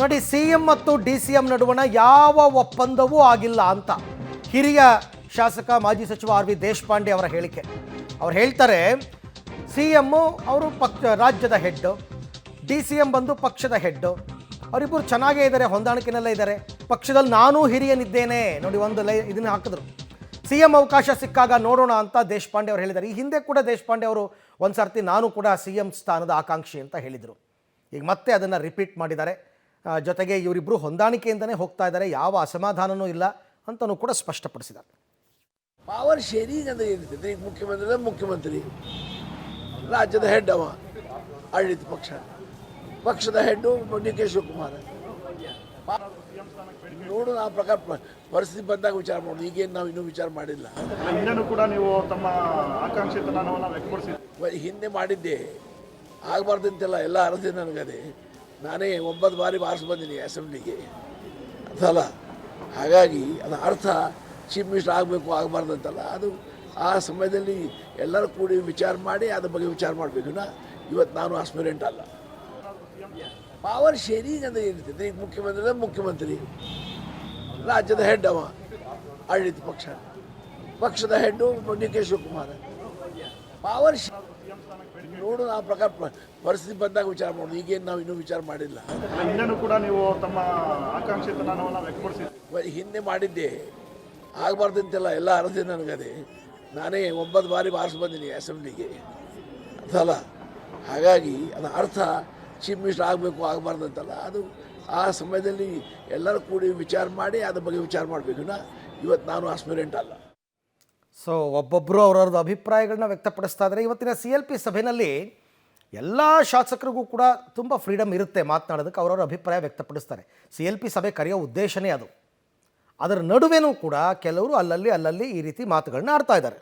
ನೋಡಿ, CM ಮತ್ತು DCM ನಡುವಣ ಯಾವ ಒಪ್ಪಂದವೂ ಆಗಿಲ್ಲ ಅಂತ ಹಿರಿಯ ಶಾಸಕ ಮಾಜಿ ಸಚಿವ RV ದೇಶಪಾಂಡೆ ಅವರ ಹೇಳಿಕೆ. ಅವ್ರು ಹೇಳ್ತಾರೆ, CM ಅವರು ರಾಜ್ಯದ ಹೆಡ್, DCM ಬಂದು ಪಕ್ಷದ ಹೆಡ್. ಅವರಿಬ್ಬರು ಚೆನ್ನಾಗೇ ಇದ್ದಾರೆ, ಹೊಂದಾಣಿಕೆನಲ್ಲೇ ಇದ್ದಾರೆ. ಪಕ್ಷದಲ್ಲಿ ನಾನೂ ಹಿರಿಯನಿದ್ದೇನೆ ನೋಡಿ, ಒಂದು ಇದನ್ನ ಹಾಕಿದ್ರು. CM ಅವಕಾಶ ಸಿಕ್ಕಾಗ ನೋಡೋಣ ಅಂತ ದೇಶಪಾಂಡೆ ಅವರು ಹೇಳಿದ್ದಾರೆ. ಈ ಹಿಂದೆ ಕೂಡ ದೇಶಪಾಂಡೆ ಅವರು ಒಂದು ಸರ್ತಿ ನಾನು ಕೂಡ CM ಸ್ಥಾನದ ಆಕಾಂಕ್ಷಿ ಅಂತ ಹೇಳಿದರು. ಈಗ ಮತ್ತೆ ಅದನ್ನು ರಿಪೀಟ್ ಮಾಡಿದ್ದಾರೆ. ಜೊತೆಗೆ ಇವರಿಬ್ಬರು ಹೊಂದಾಣಿಕೆಯಿಂದನೇ ಹೋಗ್ತಾ ಇದ್ದಾರೆ, ಯಾವ ಅಸಮಾಧಾನವೂ ಇಲ್ಲ ಅಂತಲೂ ಕೂಡ ಸ್ಪಷ್ಟಪಡಿಸಿದ್ದಾರೆ. ಪವರ್ ಶೇರಿಂಗ್ ಅಂತ ಏನಿರ್ತದೆ, ಈಗ ಮುಖ್ಯಮಂತ್ರಿ ರಾಜ್ಯದ ಹೆಡ್, ಅವ ಆಡಳಿತ ಪಕ್ಷದ ಹೆಡ್ಡು DK ಶಿವಕುಮಾರ್. ನೋಡು, ಆ ಪ್ರಕಾರ ಪರಿಸ್ಥಿತಿ ಬಂದಾಗ ವಿಚಾರ ಮಾಡೋದು. ಈಗೇನು ನಾವು ಇನ್ನೂ ವಿಚಾರ ಮಾಡಿಲ್ಲ. ಹಿಂದೆನೂ ಕೂಡ ನೀವು ತಮ್ಮ ಆಕಾಂಕ್ಷಿತನವನ್ನು ವ್ಯಕ್ತಪಡಿಸಿ ಹಿಂದೆ ಮಾಡಿದ್ದೆ, ಆಗಬಾರ್ದಂತೆಲ್ಲ ಎಲ್ಲ ಅರ್ಧಿ ನನಗದೆ. ನಾನೇ 9 ಬಾರಿ ಬಾರಿಸಿ ಬಂದೀನಿ ಅಸೆಂಬ್ಲಿಗೆ, ಅದಲ್ಲ. ಹಾಗಾಗಿ ಅದರ ಅರ್ಥ ಚೀಫ್ ಮಿನಿಸ್ಟರ್ ಆಗಬೇಕು ಆಗಬಾರ್ದಂತಲ್ಲ. ಅದು ಆ ಸಮಯದಲ್ಲಿ ಎಲ್ಲರೂ ಕೂಡಿ ವಿಚಾರ ಮಾಡಿ ಅದ್ರ ಬಗ್ಗೆ ವಿಚಾರ ಮಾಡಬೇಕು. ಇವತ್ತು ನಾನು ಆಸ್ಪಿರೆಂಟ್ ಅಲ್ಲ. ಪವರ್ ಶೇರಿಂಗ್ ಅಂತ ಏನಿರ್ತದೆ, ಈಗ ಮುಖ್ಯಮಂತ್ರಿ ರಾಜ್ಯದ ಹೆಡ್, ಅವ ಆಡಳಿತ ಪಕ್ಷದ ಹೆಡ್ಡು DK ಶಿವಕುಮಾರ್. ಪವರ್ ನೋಡು, ಆ ಪ್ರಕಾರ ಪರಿಸ್ಥಿತಿ ಬಂದಾಗ ವಿಚಾರ ಮಾಡೋದು. ಈಗೇನು ನಾವು ಇನ್ನೂ ವಿಚಾರ ಮಾಡಿಲ್ಲ. ಹಿಂದೆನೂ ಕೂಡ ನೀವು ತಮ್ಮ ಆಕಾಂಕ್ಷಿತನವನ್ನು ವ್ಯಕ್ತಪಡಿಸಿ ಹಿಂದೆ ಮಾಡಿದ್ದೆ, ಆಗಬಾರ್ದಂತೆಲ್ಲ ಎಲ್ಲ ಅರ್ಧಿ ನನಗದೆ. ನಾನೇ 9 ಬಾರಿ ಬಾರಿಸಿ ಬಂದೀನಿ ಅಸೆಂಬ್ಲಿಗೆ, ಅದಲ್ಲ. ಹಾಗಾಗಿ ಅದರ ಅರ್ಥ ಚೀಫ್ ಮಿನಿಸ್ಟರ್ ಆಗಬೇಕು ಆಗಬಾರ್ದಂತಲ್ಲ. ಅದು ಆ ಸಮಯದಲ್ಲಿ ಎಲ್ಲರೂ ಕೂಡಿ ವಿಚಾರ ಮಾಡಿ ಅದ್ರ ಬಗ್ಗೆ ವಿಚಾರ ಮಾಡಬೇಕು. ಇವತ್ತು ನಾನು ಆಸ್ಪಿರೆಂಟ್ ಅಲ್ಲ. ಸೊ ಒಬ್ಬೊಬ್ಬರು ಅವ್ರವ್ರದ್ದು ಅಭಿಪ್ರಾಯಗಳನ್ನ ವ್ಯಕ್ತಪಡಿಸ್ತಾ ಇದ್ದಾರೆ. ಇವತ್ತಿನ CLP ಸಭೆಯಲ್ಲಿ ಎಲ್ಲ ಶಾಸಕರಿಗೂ ಕೂಡ ತುಂಬ ಫ್ರೀಡಮ್ ಇರುತ್ತೆ ಮಾತನಾಡೋದಕ್ಕೆ, ಅವರವ್ರ ಅಭಿಪ್ರಾಯ ವ್ಯಕ್ತಪಡಿಸ್ತಾರೆ. CLP ಸಭೆ ಕರೆಯೋ ಉದ್ದೇಶನೇ ಅದು. ಅದರ ನಡುವೆನೂ ಕೂಡ ಕೆಲವರು ಅಲ್ಲಲ್ಲಿ ಈ ರೀತಿ ಮಾತುಗಳನ್ನ ಆಡ್ತಾ ಇದ್ದಾರೆ.